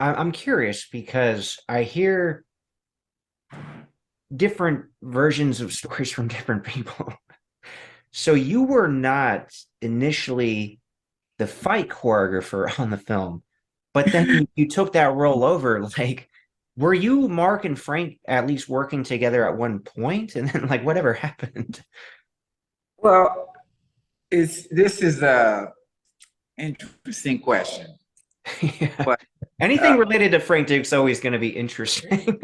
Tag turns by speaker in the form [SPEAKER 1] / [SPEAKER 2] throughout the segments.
[SPEAKER 1] I'm curious because I hear different versions of stories from different people. So you were not initially the fight choreographer on the film, but then you took that role over. Like, were you Mark and Frank at least working together at one point? And then like whatever happened?
[SPEAKER 2] Well, it's this is a interesting question,
[SPEAKER 1] Yeah.
[SPEAKER 2] but
[SPEAKER 1] Anything
[SPEAKER 2] uh,
[SPEAKER 1] related to Frank Dux always going to be interesting.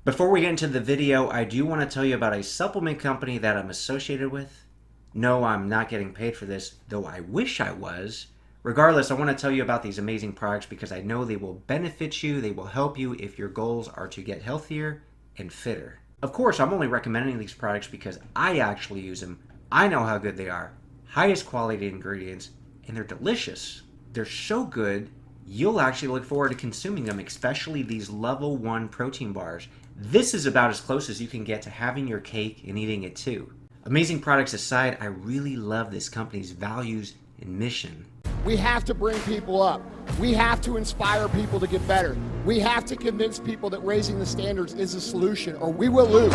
[SPEAKER 1] Before we get into the video, I do want to tell you about a supplement company that I'm associated with. No, I'm not getting paid for this, though I wish I was. Regardless, I want to tell you about these amazing products because I know they will benefit you, they will help you if your goals are to get healthier and fitter. Of course, I'm only recommending these products because I actually use them. I know how good they are. Highest quality ingredients, and they're delicious. They're so good, you'll actually look forward to consuming them, especially these level 1 protein bars. This is about as close as you can get to having your cake and eating it too. Amazing products aside, I really love this company's values and mission.
[SPEAKER 3] We have to bring people up. We have to inspire people to get better. We have to convince people that raising the standards is a solution, or we will lose.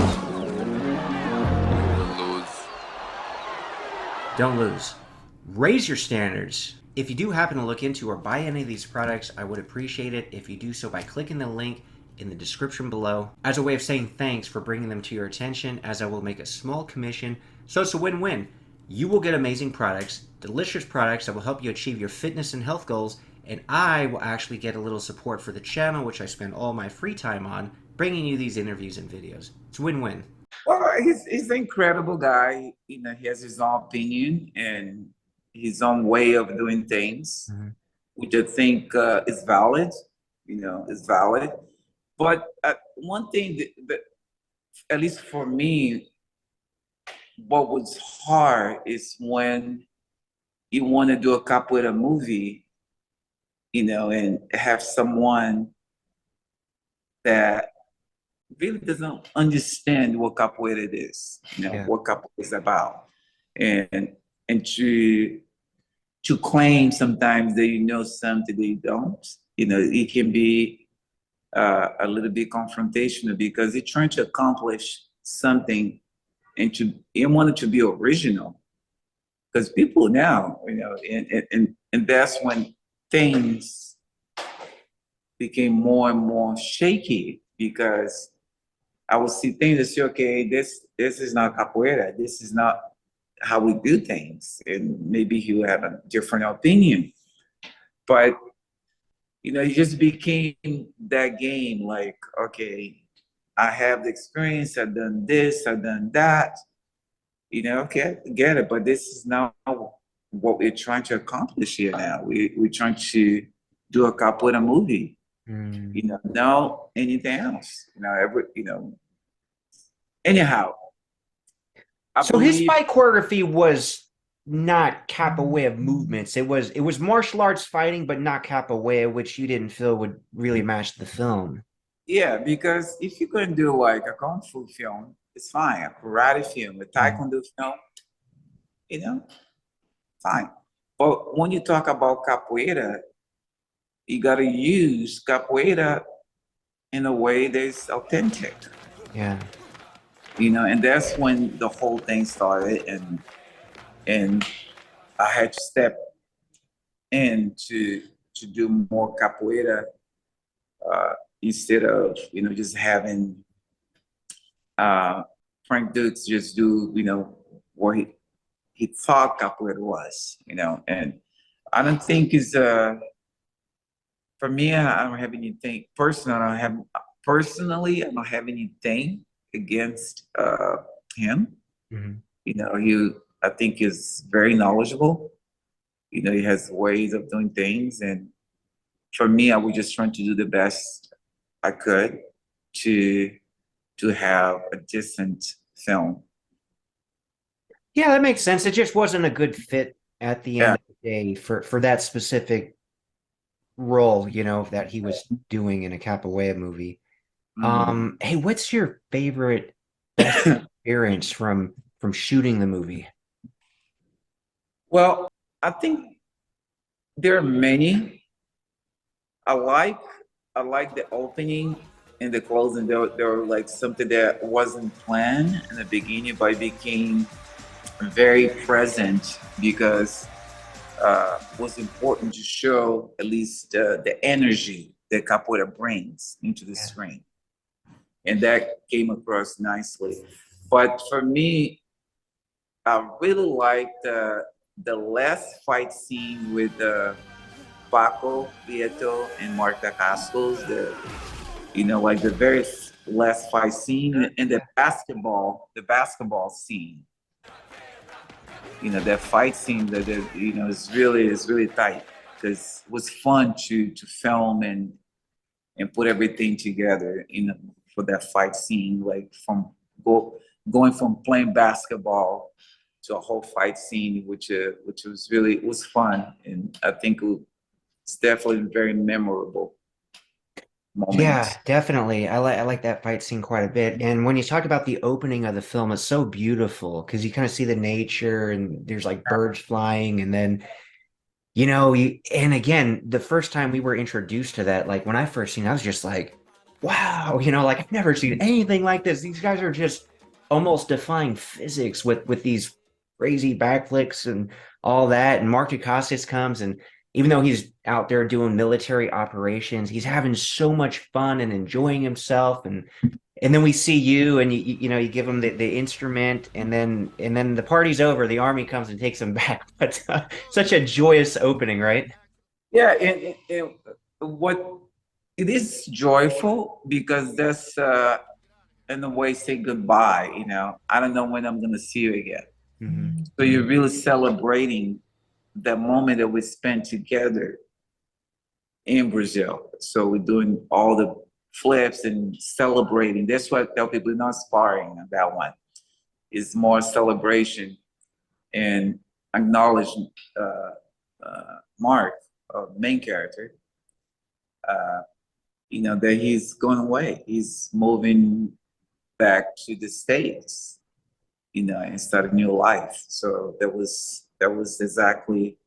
[SPEAKER 1] Don't lose. Raise your standards. If you do happen to look into or buy any of these products, I would appreciate it if you do so by clicking the link in the description below as a way of saying thanks for bringing them to your attention, as I will make a small commission. So it's a win-win. You will get amazing products, delicious products that will help you achieve your fitness and health goals, and I will actually get a little support for the channel, which I spend all my free time on, bringing you these interviews and videos. It's a win-win.
[SPEAKER 2] well, he's an incredible guy. He has his own opinion and his own way of doing things,
[SPEAKER 1] Mhm.
[SPEAKER 2] which I think is valid. Is valid. But one thing that, at least for me, what was hard is when you want to do a capoeira movie, and have someone that really doesn't understand what capoeira is,
[SPEAKER 1] Yeah.
[SPEAKER 2] what capoeira is about, and and to claim sometimes that you know something that you don't. It can be a little bit confrontational because you're trying to accomplish something and you want it to be original. Because people now, and that's when things became more and more shaky because I would see things and say, okay, this is not capoeira. This is not how we do things. And maybe he would have a different opinion. But it just became that game, like, okay, I have the experience, I've done this, I've done that. Okay, I get it, but this is not what we're trying to accomplish here now. We're trying to do a capoeira movie,
[SPEAKER 1] Mm.
[SPEAKER 2] no anything else. Anyhow, I
[SPEAKER 1] So his
[SPEAKER 2] believe,
[SPEAKER 1] fight choreography was not capoeira movements. It was martial arts fighting, but not capoeira, which you didn't feel would really match the film.
[SPEAKER 2] yeah, because if you're going to do like a kung fu film, it's fine. A karate film, a
[SPEAKER 1] Mhm.
[SPEAKER 2] taekwondo film, you know, fine. But when you talk about capoeira, you got to use capoeira in a way that's authentic,
[SPEAKER 1] Yeah.
[SPEAKER 2] and that's when the whole thing started, and I had to step in to do more capoeira uh, instead of just having uh, Frank Dux just do what he thought capoeira was, and I don't think it's for me. I don't have anything personal. I don't have anything against him.
[SPEAKER 1] Mhm.
[SPEAKER 2] He I think is very knowledgeable. He has ways of doing things, and for me, I was just trying to do the best I could to to have a decent film.
[SPEAKER 1] Yeah, that makes sense. It just wasn't a good fit at the end
[SPEAKER 2] Yeah.
[SPEAKER 1] of the day for that specific role, that he was doing in a capoeira movie.
[SPEAKER 2] Mhm.
[SPEAKER 1] Hey, what's your favorite best experience from shooting the movie?
[SPEAKER 2] Well, I think there are many. I like I like the opening and the closing. There were like something that wasn't planned in the beginning, but it became very present because it was important to show at least the energy that capoeira brings into the
[SPEAKER 1] Yeah.
[SPEAKER 2] screen, and that came across nicely. But for me, I really liked the last fight scene with Paco Vieto and Marta Cascos. Like the very last fight scene and the basketball scene. That fight scene is really tight because it was fun to film and put everything together, for that fight scene, like going from playing basketball to a whole fight scene, which was fun, and I think it's definitely a very memorable
[SPEAKER 1] Yeah,
[SPEAKER 2] moment.
[SPEAKER 1] definitely. I like that fight scene quite a bit. And when you talk about the opening of the film, it's so beautiful because you kind of see the nature and there's like birds flying, and then and again, the first time we were introduced to that, like when I first seen it, I was just like, wow, like I've never seen anything like this. These guys are just almost defying physics with these crazy backflips and all that. And Mark Dacascos comes, and even though he's out there doing military operations, he's having so much fun and enjoying himself. And then we see you, and you give him the instrument, and then the party's over. The army comes and takes him back. But such a joyous opening, right?
[SPEAKER 2] Yeah, and what it is joyful because that's in a way say goodbye. I don't know when I'm gonna see you again.
[SPEAKER 1] Hmm.
[SPEAKER 2] So you're really celebrating the moment that we spent together in Brazil. So we're doing all the flips and celebrating. That's what I tell people, not sparring on that one. It's more celebration and acknowledge Mark, main character, uh, that he's going away. He's moving back to the States, and start a new life. So that was exactly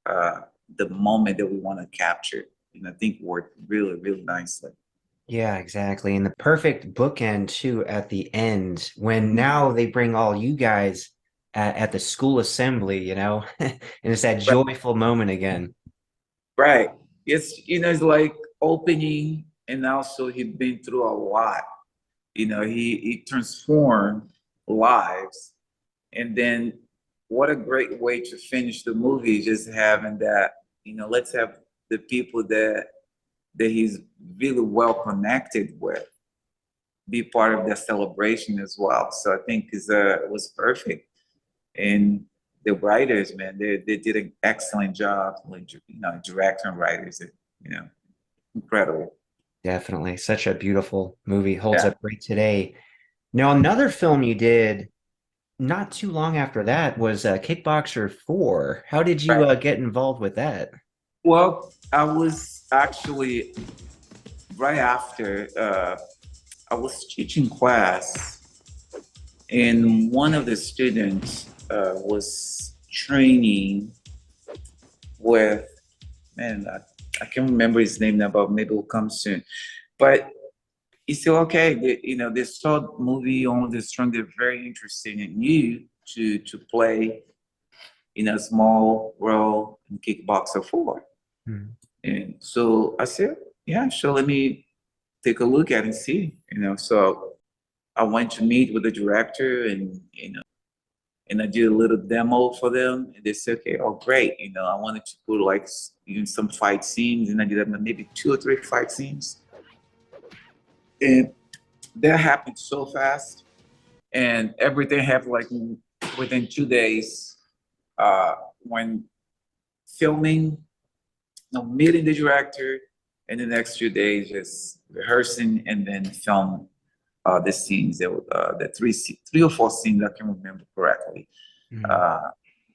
[SPEAKER 2] uh, the moment that we want to capture. And I think worked really, really nicely.
[SPEAKER 1] Yeah, exactly. And the perfect bookend too at the end when now they bring all you guys at the school assembly, and it's that
[SPEAKER 2] Right.
[SPEAKER 1] joyful moment again.
[SPEAKER 2] Right. It's like opening, and also he'd been through a lot. He transformed lives, and then what a great way to finish the movie, just having that. Let's have the people that he's really well connected with be part of the celebration as well. So I think it was perfect. And the writers, man, they did an excellent job. Like, director and writers, you know, incredible.
[SPEAKER 1] Definitely. Such a beautiful movie. Holds
[SPEAKER 2] Yeah.
[SPEAKER 1] up great today. Now, another film you did not too long after that was Kickboxer 4. How did you
[SPEAKER 2] Right.
[SPEAKER 1] get involved with that?
[SPEAKER 2] Well, I was actually right after I was teaching class, and one of the students was training with, man, I can't remember his name now, but maybe it will come soon. But he said, okay, this short movie on the strong, they're very interested in you to play in a small role in Kickboxer 4.
[SPEAKER 1] Hmm.
[SPEAKER 2] And so I said, yeah, sure, let me take a look at it and see. So I went to meet with the director, and I did a little demo for them. And they said, okay, oh, great. I wanted to put like some fight scenes, and I did maybe 2 or 3 fight scenes. And that happened so fast, and everything happened like within 2 days. When filming, meeting the director, and the next few days just rehearsing and then film the scenes. The three or four scenes I can remember correctly
[SPEAKER 1] Hmm.
[SPEAKER 2] uh,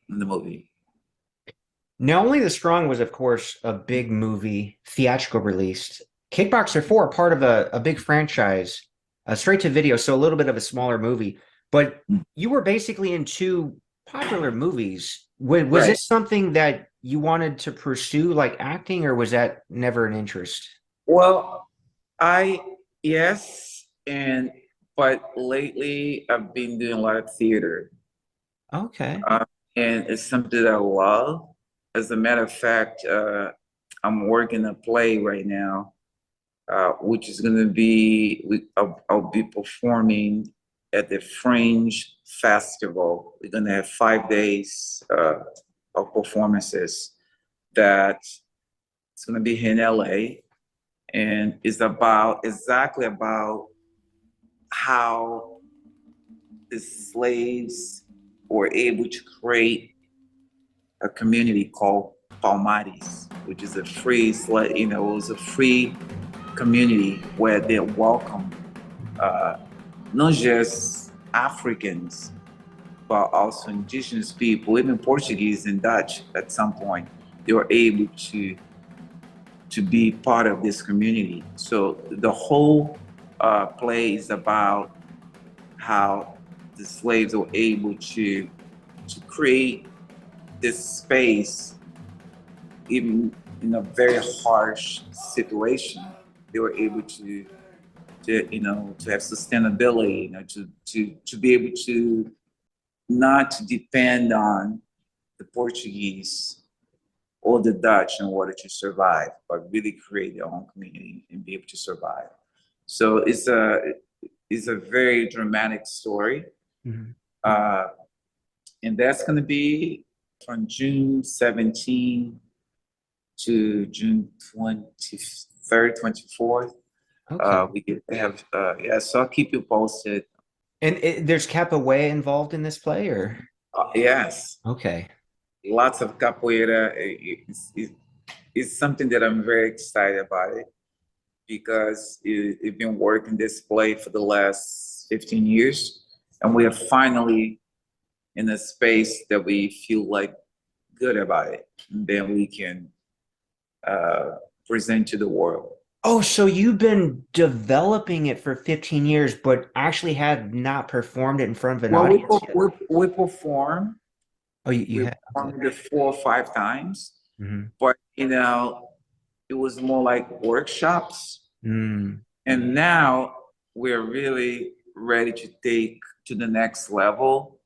[SPEAKER 2] in the movie.
[SPEAKER 1] Now, Only the Strong was, of course, a big movie, theatrical release. Kickboxer 4, part of a big franchise, straight to video, so a little bit of a smaller movie. But you were basically in two popular movies. Was
[SPEAKER 2] Right.
[SPEAKER 1] this something that you wanted to pursue, like acting, or was that never an interest?
[SPEAKER 2] Well, I yes, and but lately I've been doing a lot of theater,
[SPEAKER 1] Okay.
[SPEAKER 2] uh, and it's something that I love. As a matter of fact, I'm working a play right now, which is going to be I'll be performing at the Fringe Festival. We're going to have 5 days of performances that it's going to be here in LA, and it's about exactly about how the slaves were able to create a community called Palmares, which is a free slave, it was a free community where they welcome uh, not just Africans, but also indigenous people, even Portuguese and Dutch at some point. They were able to be part of this community. So the whole play is about how the slaves were able to create this space, even in a very harsh situation. They were able to have sustainability, to be able to not to depend on the Portuguese or the Dutch in order to survive, but really create their own community and be able to survive. So it's a very dramatic story.
[SPEAKER 1] Mhm.
[SPEAKER 2] Uh, and that's going to be from June 17 to June 23rd, 24th.
[SPEAKER 1] Okay.
[SPEAKER 2] We could have, yeah, so I'll keep you posted.
[SPEAKER 1] And there's capoeira involved in this play, or?
[SPEAKER 2] Yes,
[SPEAKER 1] Okay.
[SPEAKER 2] lots of capoeira. It's something that I'm very excited about it because it's been working this play for the last 15 years. And we are finally in a space that we feel like good about it. And then we can present to the world.
[SPEAKER 1] Oh, so you've been developing it for 15 years, but actually had not performed it in front of an
[SPEAKER 2] Well,
[SPEAKER 1] audience yet?
[SPEAKER 2] we perform.
[SPEAKER 1] Oh, you
[SPEAKER 2] We
[SPEAKER 1] had. Okay.
[SPEAKER 2] performed it 4 or 5 times,
[SPEAKER 1] Hmm.
[SPEAKER 2] but it was more like workshops.
[SPEAKER 1] Mm.
[SPEAKER 2] And now we're really ready to take to the next level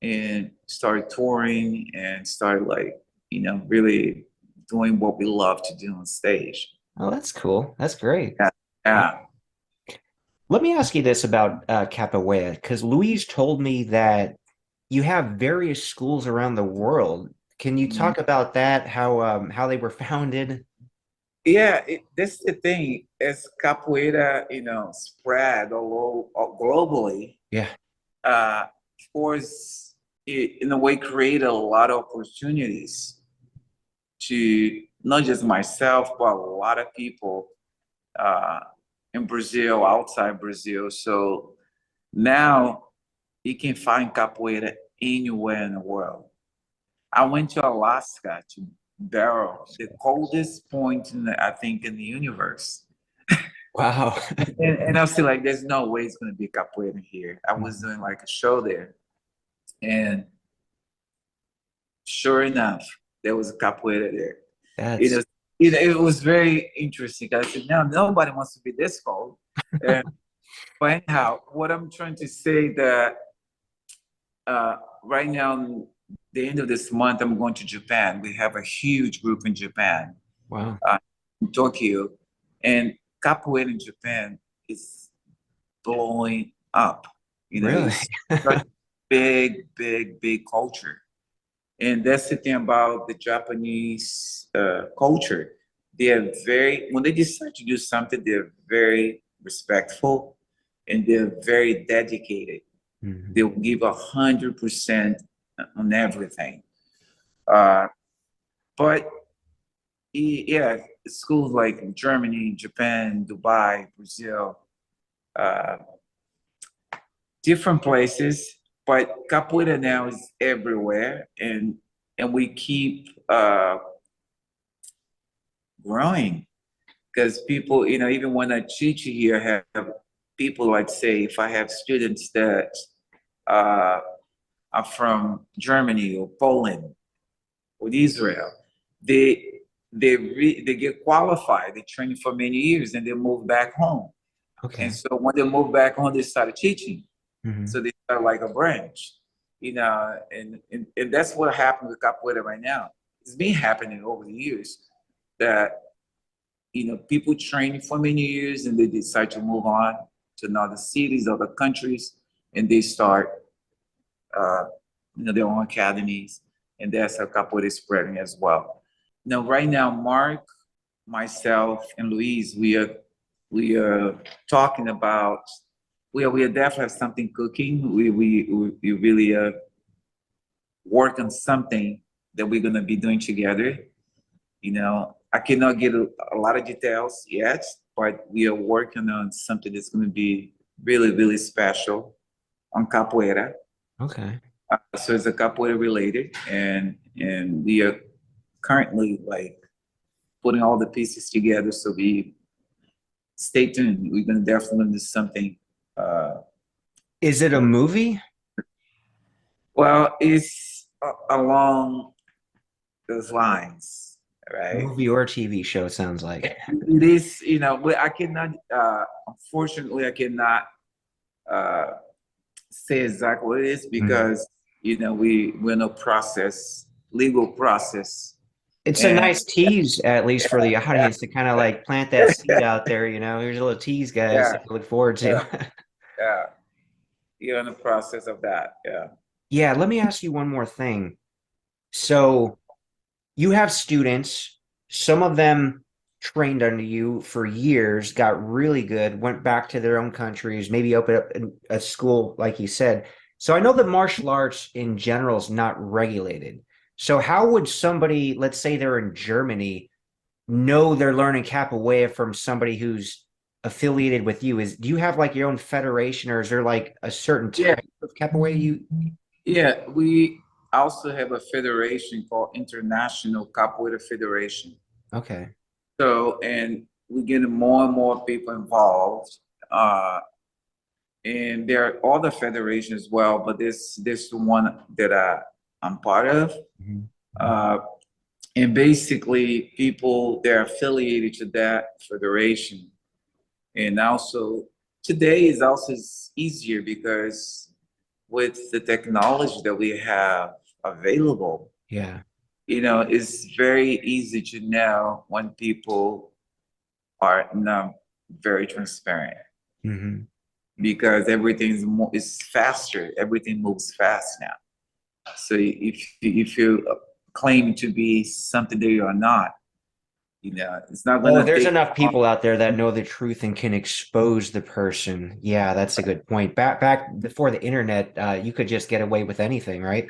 [SPEAKER 2] and start touring and start really doing what we love to do on stage.
[SPEAKER 1] Oh, that's cool. That's great.
[SPEAKER 2] Yeah.
[SPEAKER 1] Uh,
[SPEAKER 2] Yeah.
[SPEAKER 1] Let me ask you this about capoeira, because Louise told me that you have various schools around the world. Can you
[SPEAKER 2] Mhm.
[SPEAKER 1] talk about that? How they were founded?
[SPEAKER 2] Yeah, that's the thing. As capoeira, spread all globally,
[SPEAKER 1] Yeah.
[SPEAKER 2] of course, it in a way created a lot of opportunities to not just myself, but a lot of people uh, in Brazil, outside Brazil. So now you can find capoeira anywhere in the world. I went to Alaska to Barrow, the coldest point I think in the universe.
[SPEAKER 1] Wow.
[SPEAKER 2] And I was still like, there's no way it's gonna be capoeira here. I was doing like a show there, and sure enough, there was a capoeira there. It
[SPEAKER 1] That's
[SPEAKER 2] was, it was very interesting. I said, no, nobody wants to be this cold. And, but anyhow, what I'm trying to say that right now, the end of this month, I'm going to Japan. We have a huge group in Japan,
[SPEAKER 1] wow.
[SPEAKER 2] in Tokyo, and capoeira in Japan is blowing up.
[SPEAKER 1] Really?
[SPEAKER 2] It's such a big, big, big culture. And that's the thing about the Japanese culture. They are when they decide to do something, they're very respectful and they're very dedicated.
[SPEAKER 1] Mhm.
[SPEAKER 2] They'll give 100% on everything. Uh, but yeah, schools like Germany, Japan, Dubai, Brazil, uh, different places, but capoeira now is everywhere, and we keep growing because people, even when I teach here, have people like say, if I have students that uh, are from Germany or Poland or Israel. They get qualified, they train for many years, and they move back home.
[SPEAKER 1] Okay.
[SPEAKER 2] And so when they move back home, they started teaching.
[SPEAKER 1] Mm-hmm.
[SPEAKER 2] So they start like a branch, and that's what happened with Capoeira right now. It's been happening over the years that, people train for many years and they decide to move on to other cities, other countries, and they start, their own academies. And that's how Capoeira is spreading as well. Now, right now, Mark, myself, and Luis, we are talking about, we definitely have something cooking. We really work on something that we're gonna be doing together. I cannot get a lot of details yet, but we are working on something that's gonna be really, really special on Capoeira.
[SPEAKER 1] Okay.
[SPEAKER 2] So it's a Capoeira related, and we are currently like putting all the pieces together. So we stay tuned. We're gonna definitely do something.
[SPEAKER 1] Is it a movie?
[SPEAKER 2] Well, it's along those lines, right?
[SPEAKER 1] Movie or TV show, sounds like.
[SPEAKER 2] It is, but I cannot, unfortunately, I cannot say exactly what it is because, we're in a legal process.
[SPEAKER 1] It's a nice tease, at least for the audience, to kind of like plant that seed out there. Here's a little tease, guys, to look forward to.
[SPEAKER 2] Yeah, you're in the process of that. Yeah.
[SPEAKER 1] Yeah, let me ask you one more thing. So you have students, some of them trained under you for years, got really good, went back to their own countries, maybe opened up a school, like you said. So I know that martial arts in general is not regulated. So how would somebody, let's say they're in Germany, know they're learning capoeira from somebody who's affiliated with you? Do you have like your own federation, or is there like a certain type of capoeira you?
[SPEAKER 2] Yeah, we also have a federation called International Capoeira Federation.
[SPEAKER 1] Okay.
[SPEAKER 2] So, and we're getting more and more people involved. And there are other federations as well, but this the one that I'm part of.
[SPEAKER 1] Mm-hmm.
[SPEAKER 2] And basically people they're affiliated to that federation. And also today is also easier because with the technology that we have available,
[SPEAKER 1] Yeah.
[SPEAKER 2] it's very easy to know when people are not very transparent.
[SPEAKER 1] Mm-hmm.
[SPEAKER 2] Because is faster. Everything moves fast now. So if you claim to be something that you are not, it's not going
[SPEAKER 1] Oh,
[SPEAKER 2] to
[SPEAKER 1] there's
[SPEAKER 2] take
[SPEAKER 1] enough
[SPEAKER 2] long.
[SPEAKER 1] people out there that know the truth and can expose the person. Yeah, that's a good point. Back before the internet, you could just get away with anything, right?